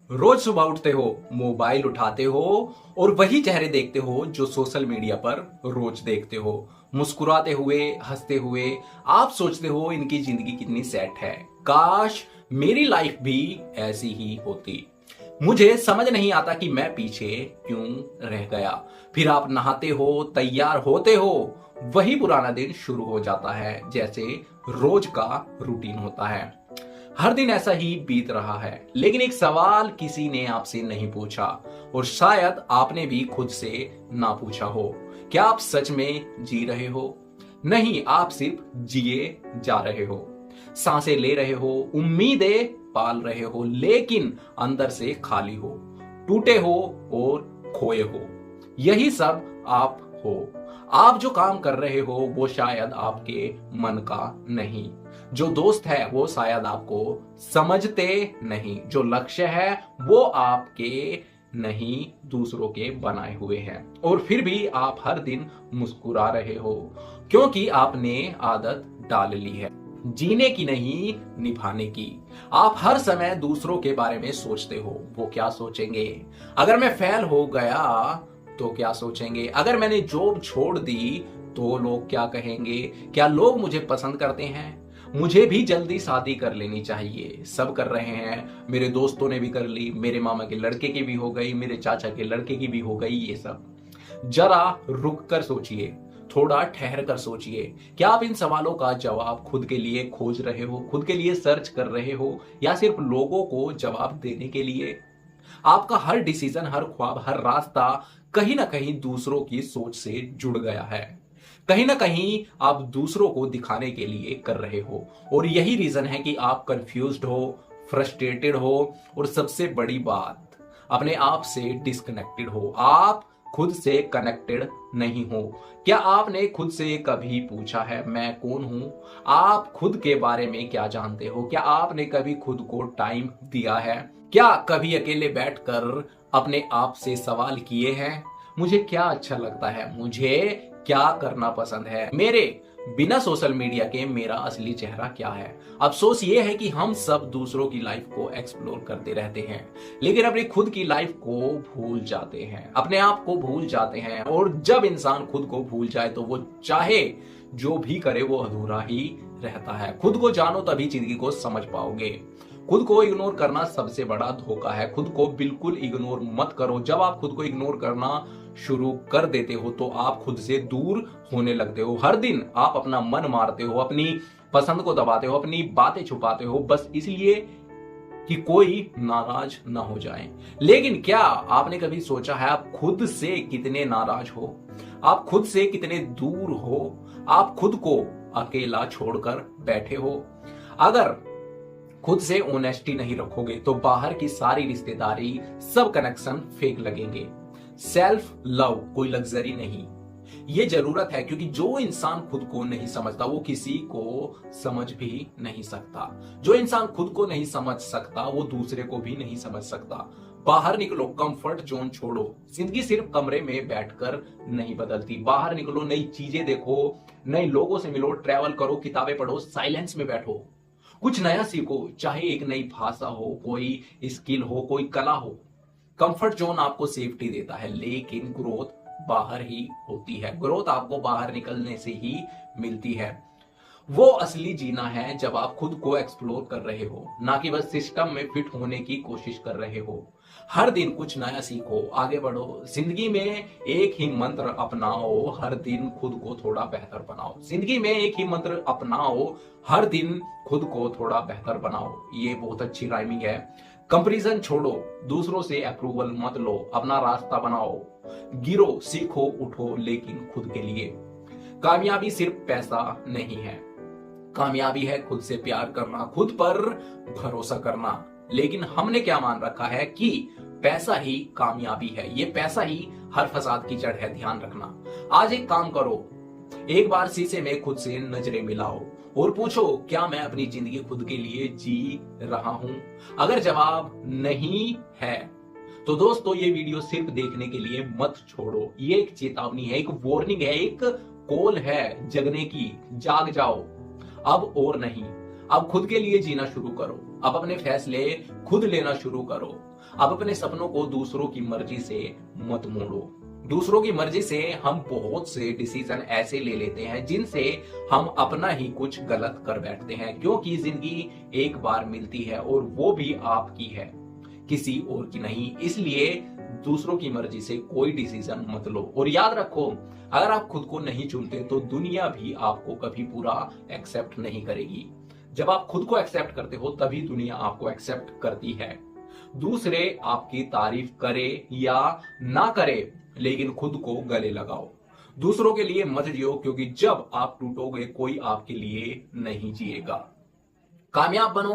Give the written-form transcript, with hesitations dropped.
रोज सुबह उठते हो, मोबाइल उठाते हो और वही चेहरे देखते हो जो सोशल मीडिया पर रोज देखते हो। मुस्कुराते हुए, हंसते हुए आप सोचते हो इनकी जिंदगी कितनी सेट है, काश मेरी लाइफ भी ऐसी ही होती। मुझे समझ नहीं आता कि मैं पीछे क्यों रह गया। फिर आप नहाते हो, तैयार होते हो, वही पुराना दिन शुरू हो जाता है, जैसे रोज का रूटीन होता है। हर दिन ऐसा ही बीत रहा है, लेकिन एक सवाल किसी ने आपसे नहीं पूछा और शायद आपने भी खुद से ना पूछा हो। क्या आप सच में जी रहे हो? नहीं, आप सिर्फ जिए जा रहे हो। सांसें ले रहे हो, उम्मीदें पाल रहे हो, लेकिन अंदर से खाली हो, टूटे हो और खोए हो। यही सब आप हो। आप जो काम कर रहे हो वो शायद आपके मन का नहीं। जो दोस्त है वो शायद आपको समझते नहीं। जो लक्ष्य है वो आपके नहीं, दूसरों के बनाए हुए हैं। और फिर भी आप हर दिन मुस्कुरा रहे हो, क्योंकि आपने आदत डाल ली है जीने की नहीं, निभाने की। आप हर समय दूसरों के बारे में सोचते हो, वो क्या सोचेंगे? अगर मैं फेल हो गया तो क्या सोचेंगे? अगर मैंने जॉब छोड़ दी तो लोग क्या कहेंगे? क्या लोग मुझे पसंद करते हैं? मुझे भी जल्दी शादी कर लेनी चाहिए। सब कर रहे हैं, मेरे दोस्तों ने भी कर ली, मेरे मामा के लड़के की भी हो गई, मेरे चाचा के लड़के की भी हो गई। ये सब जरा रुक कर सोचिए, थोड़ा ठहर कर सोचिए। क्या आप इन सवालों का जवाब खुद के लिए खोज रहे हो, खुद के लिए सर्च कर रहे हो, या सिर्फ लोगों को जवाब देने के लिए? आपका हर डिसीजन, हर ख्वाब, हर रास्ता कहीं ना कहीं दूसरों की सोच से जुड़ गया है। कहीं ना कहीं आप दूसरों को दिखाने के लिए कर रहे हो, और यही रीजन है कि आप कंफ्यूज्ड हो, फ्रस्ट्रेटेड हो, और सबसे बड़ी बात, अपने आप से डिस्कनेक्टेड हो। आप खुद से कनेक्टेड नहीं हो। क्या आपने खुद से कभी पूछा है मैं कौन हूं? आप खुद के बारे में क्या जानते हो? क्या आपने कभी खुद को टाइम दिया है? क्या कभी अकेले बैठकर अपने आप से सवाल किए हैं, मुझे क्या अच्छा लगता है, मुझे क्या करना पसंद है, मेरे बिना सोशल मीडिया के मेरा असली चेहरा क्या है? अफसोस ये है कि हम सब दूसरों की लाइफ को एक्सप्लोर करते रहते हैं, लेकिन अपनी खुद की लाइफ को भूल जाते हैं, अपने आप को भूल जाते हैं। और जब इंसान खुद को भूल जाए तो वो चाहे जो भी करे वो अधूरा ही रहता है। खुद को जानो तभी जिंदगी को समझ पाओगे। खुद को इग्नोर करना सबसे बड़ा धोखा है। खुद को बिल्कुल इग्नोर मत करो। जब आप खुद को इग्नोर करना शुरू कर देते हो तो आप खुद से दूर होने लगते हो। हर दिन आप अपना मन मारते हो, अपनी पसंद को दबाते हो, अपनी बातें छुपाते हो, बस इसलिए कि कोई नाराज ना हो जाए। लेकिन क्या आपने कभी सोचा है आप खुद से कितने नाराज हो? आप खुद से कितने दूर हो? आप खुद को अकेला छोड़कर बैठे हो। अगर खुद से ऑनेस्टी नहीं रखोगे तो बाहर की सारी रिश्तेदारी, सब कनेक्शन फेक लगेंगे। सेल्फ लव कोई लग्जरी नहीं, ये जरूरत है, क्योंकि जो इंसान खुद को नहीं समझता वो किसी को समझ भी नहीं सकता। जो इंसान खुद को नहीं समझ सकता वो दूसरे को भी नहीं समझ सकता। बाहर निकलो, कंफर्ट जोन छोड़ो। जिंदगी सिर्फ कमरे में बैठकर नहीं बदलती। बाहर निकलो, नई चीजें देखो, नए लोगों से मिलो, ट्रैवल करो, किताबें पढ़ो, साइलेंस में बैठो, कुछ नया सीखो। चाहे एक नई भाषा हो, कोई स्किल हो, कोई कला हो। कंफर्ट जोन आपको सेफ्टी देता है, लेकिन ग्रोथ बाहर ही होती है। ग्रोथ आपको बाहर निकलने से ही मिलती है। वो असली जीना है जब आप खुद को एक्सप्लोर कर रहे हो, ना कि बस सिस्टम में फिट होने की कोशिश कर रहे हो। हर दिन कुछ नया सीखो, आगे बढ़ो। जिंदगी में एक ही मंत्र अपनाओ, हर दिन खुद को थोड़ा बेहतर बनाओ। जिंदगी में एक ही मंत्र अपनाओ, हर दिन खुद को थोड़ा बेहतर बनाओ। ये बहुत अच्छी राइमिंग है। कंपैरिजन छोड़ो, दूसरों से अप्रूवल मत लो, अपना रास्ता बनाओ। गिरो, सीखो, उठो, लेकिन खुद के लिए। कामयाबी सिर्फ पैसा नहीं है, कामयाबी है खुद से प्यार करना, खुद पर भरोसा करना। लेकिन हमने क्या मान रखा है कि पैसा ही कामयाबी है, ये पैसा ही हर फसाद की जड़ है। ध्यान रखना। आज एक काम करो, एक बार शीशे में खुद से नजरें मिलाओ और पूछो, क्या मैं अपनी जिंदगी खुद के लिए जी रहा हूं? अगर जवाब नहीं है तो दोस्तों ये वीडियो सिर्फ देखने के लिए मत छोड़ो। ये एक चेतावनी है, एक वार्निंग है, एक कॉल है जगने की। जाग जाओ अब और नहीं। अब खुद के लिए जीना शुरू करो। अब अपने फैसले खुद लेना शुरू करो। अब अपने सपनों को दूसरों की मर्जी से मत मोड़ो। दूसरों की मर्जी से हम बहुत से डिसीजन ऐसे ले लेते हैं जिनसे हम अपना ही कुछ गलत कर बैठते हैं, क्योंकि जिंदगी एक बार मिलती है और वो भी आपकी है, किसी और की नहीं। इसलिए दूसरों की मर्जी से कोई डिसीजन मत लो। और याद रखो, अगर आप खुद को नहीं चुनते तो दुनिया भी आपको कभी पूरा एक्सेप्ट नहीं करेगी। जब आप खुद को एक्सेप्ट करते हो तभी दुनिया आपको एक्सेप्ट करती है। दूसरे आपकी तारीफ करे या ना करे, लेकिन खुद को गले लगाओ। दूसरों के लिए मत जियो, क्योंकि जब आप टूटोगे कोई आपके लिए नहीं जिएगा। कामयाब बनो।